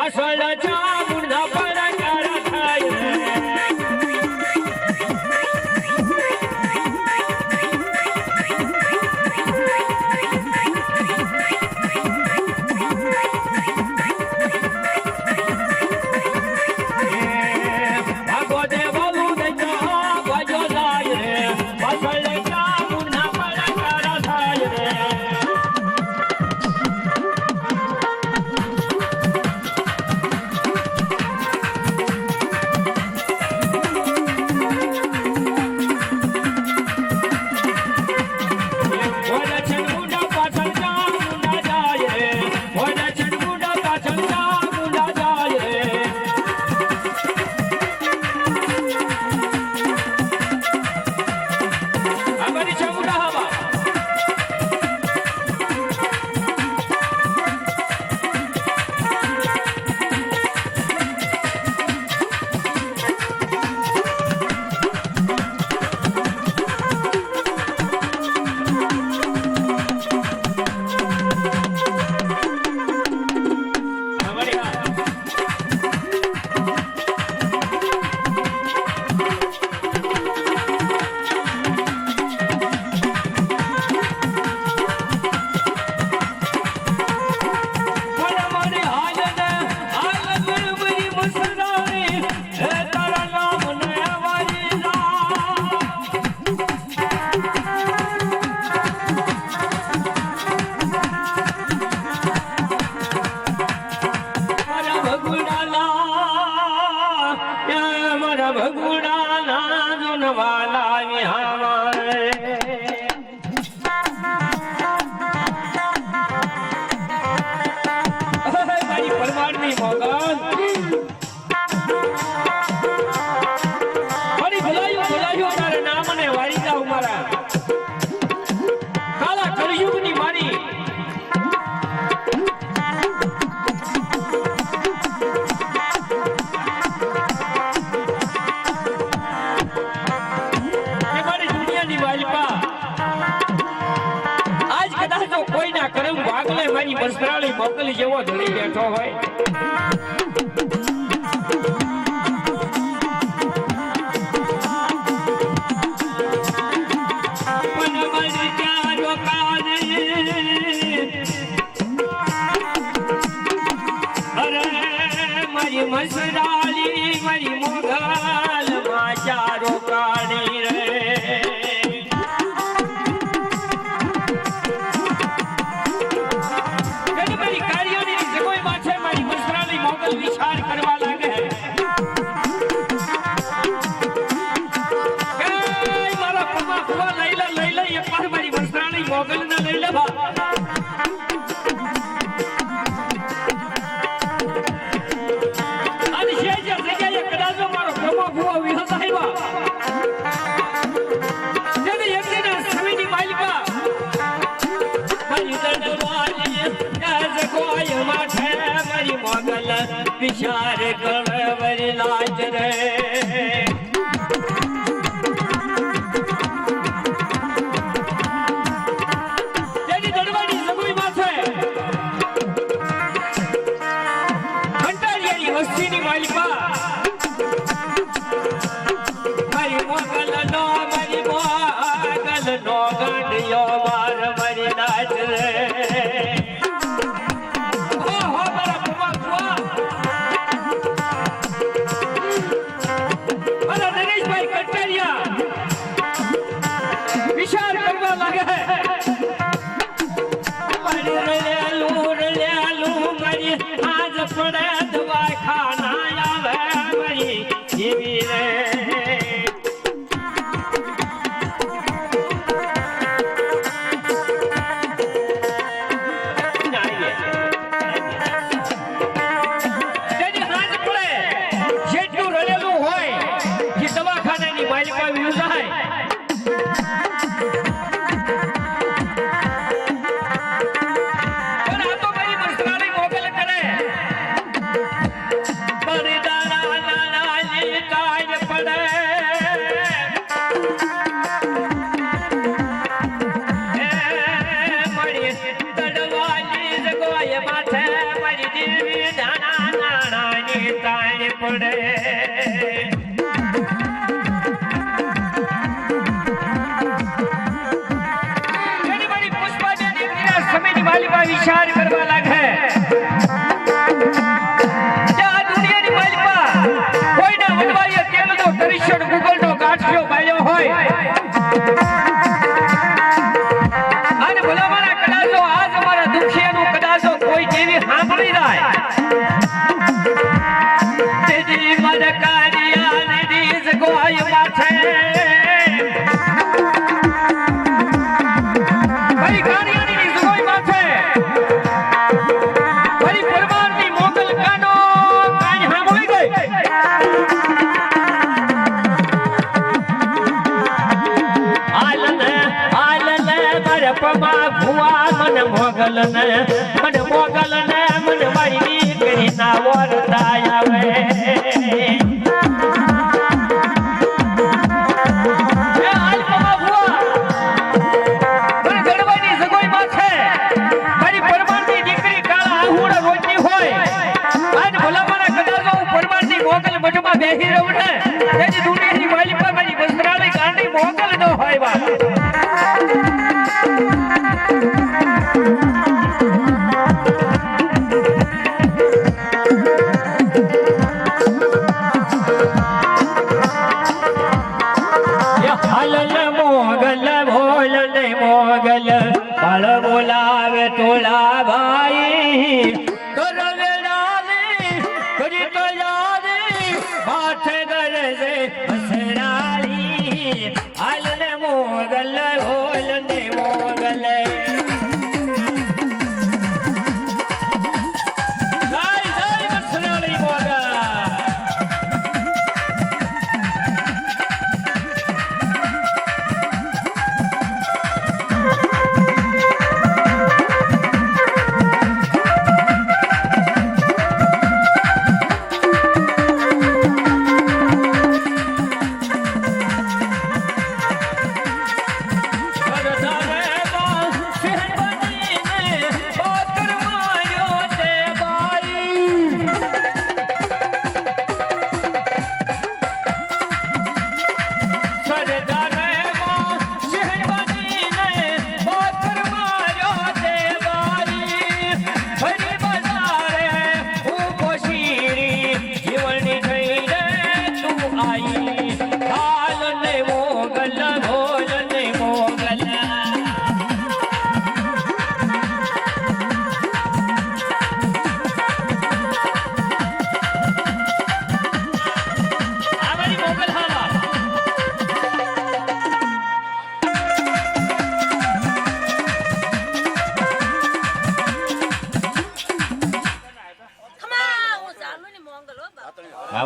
પાછળ ચામુંડા પડકાર થાય વસ્ત્રાળી મોકલી જેવો ધણી બેઠો હોય મારી મસરાળી મારી મોગલ માં ચારો કાઢી રે વિચાર કરવા લાગે મારા પપ્પા કુવા લઈ લે એક વાર મારી વસ્ત્રાણી મોગલ ને લઈ લે અને જે જગ્યાએ કદાચ મારો પપ્પા કુવા વિહત આવ્યા તેને એક દિન સમયની માલિકા મારી દરવાજી કાજ કોઈ માથે મારી મોગલ વિચાર કરવરી લાજ રે તેની દરવાડી સગુઈ માથે કંટાળિયાની વસ્તીની માલિકા મારી મોગલ નો ગંડિયો માર મારી નાચ રે પડે વિચાર કરવા લાગે આ દુનિયાની માલિકા કોઈના વડવાઈએ તેલનો તરીશણ ગુગલનો ગાંઠિયો બાળ્યો હોય અને ભલામણા કદાચો આજ અમારા દુખિયાનું કદાચો કોઈ જેવી સાંભળી જાય તેજી મદકારિયા નિધિ જગોય માથે ભાઈ કારિયાની જગોય માથે મોગલ ને મને મારી દીકરી ના વરતા આવે મઠમાં બેસી રહું ને તેની દુનિયાની માલિકા મારી વસ્ત્રાલય ગાંડી મોગલ ન હોય વાત મોગલ બાળ બોલાવે તોલા ભાઈ માથે ગરજે બસરાળી હાલ ને મોગલ બોલ ને મોગલ બસરાળી મોગલ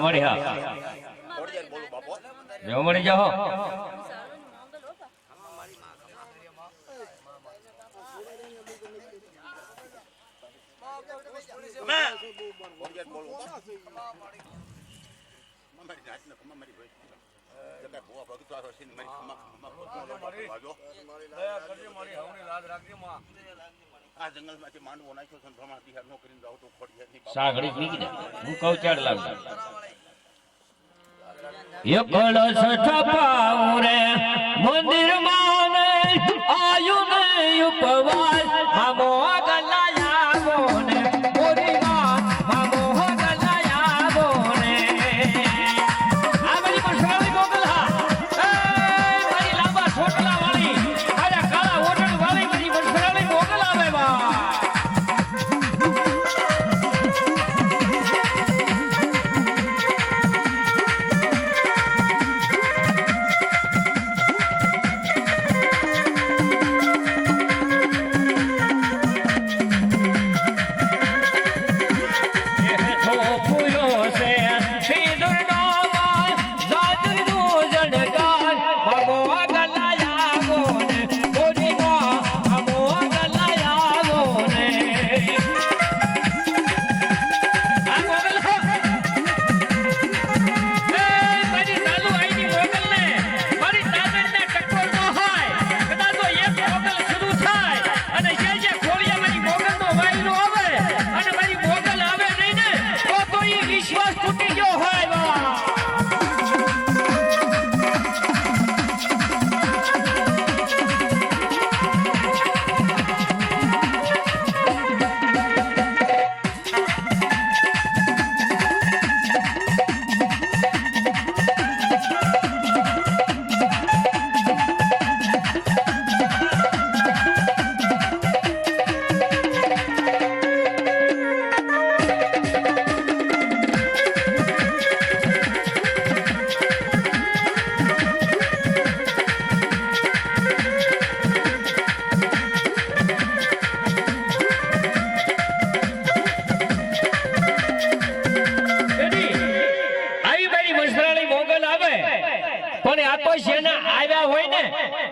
મળી હા જો મળી જાઓ સાગડી મીકી દે હું કહું ચાડ લાવતા ये कलश छपाऊ रे मंदिर माने आयु ने उपवास हमो गलाया बोने मोरी मां हमो गलाया बोने आ मेरी परसराली मोगल हा ए मारी लांबा छोटला वाली अरे काला ओटड़ वाली मेरी परसराली मोगल आवे बा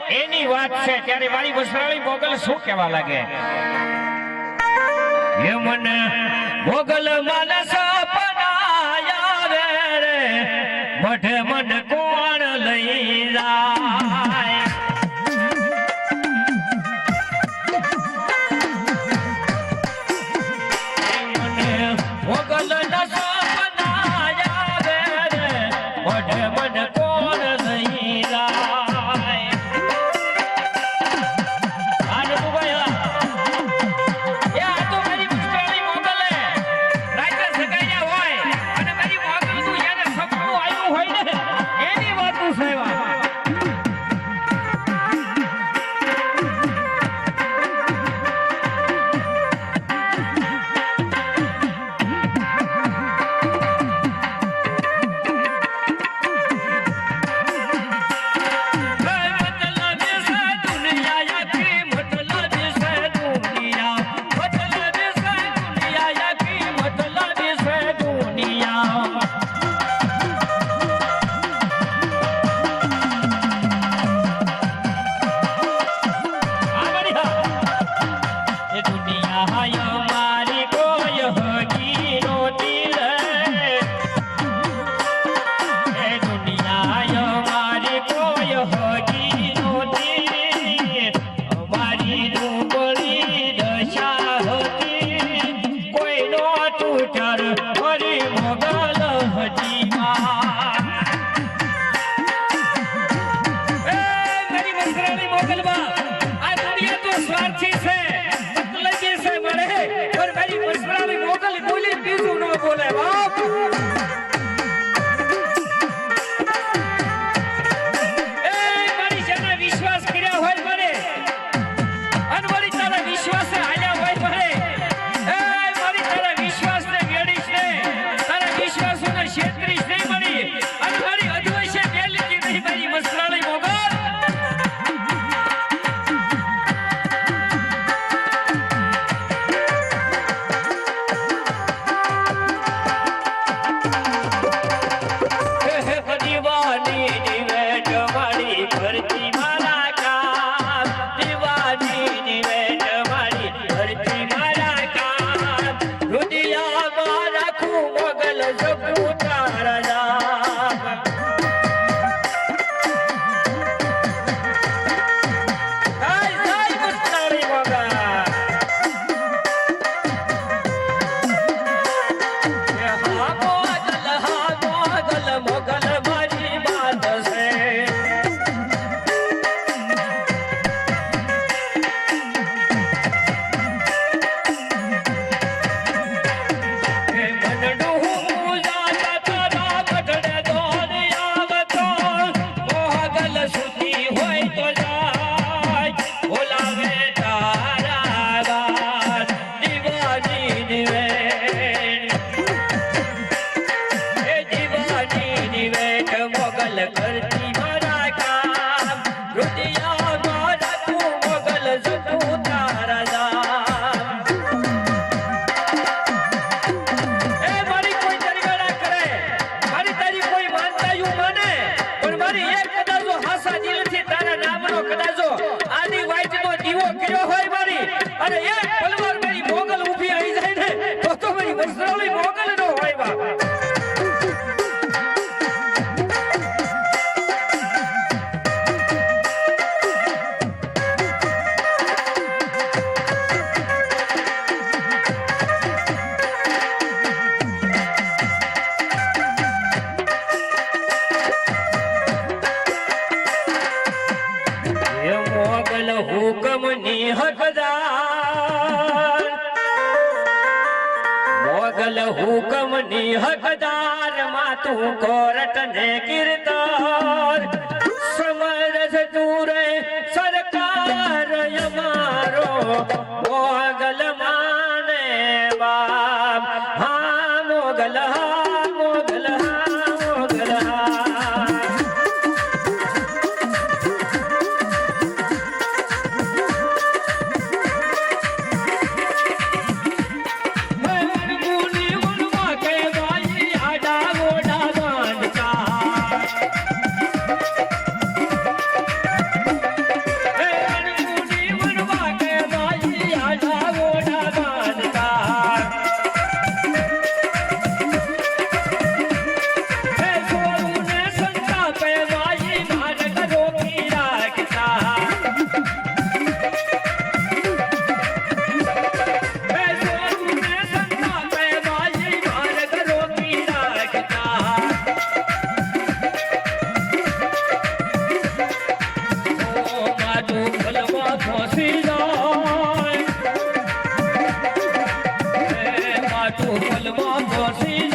એની વાત છે ત્યારે મારી વસરાળી મોગલ શું કહેવા લાગે એ મને મોગલ માનસ પનાયા રે મઢે મન કોણ લઈ જાય મને મોગલ નસ પનાયા રે મઢે મન કોણ લઈ જાય આને તું ભાઈ હુકમની હકદાર મોગલ હુકમની હકદાર માતું કોરટ ને કીર્તન સમરસ તુરે સરકાર અમારો મોગલ માને બાપ હા મોગલ હા મોગલ હા મોગલ હા ટોપલમાં પહોંચી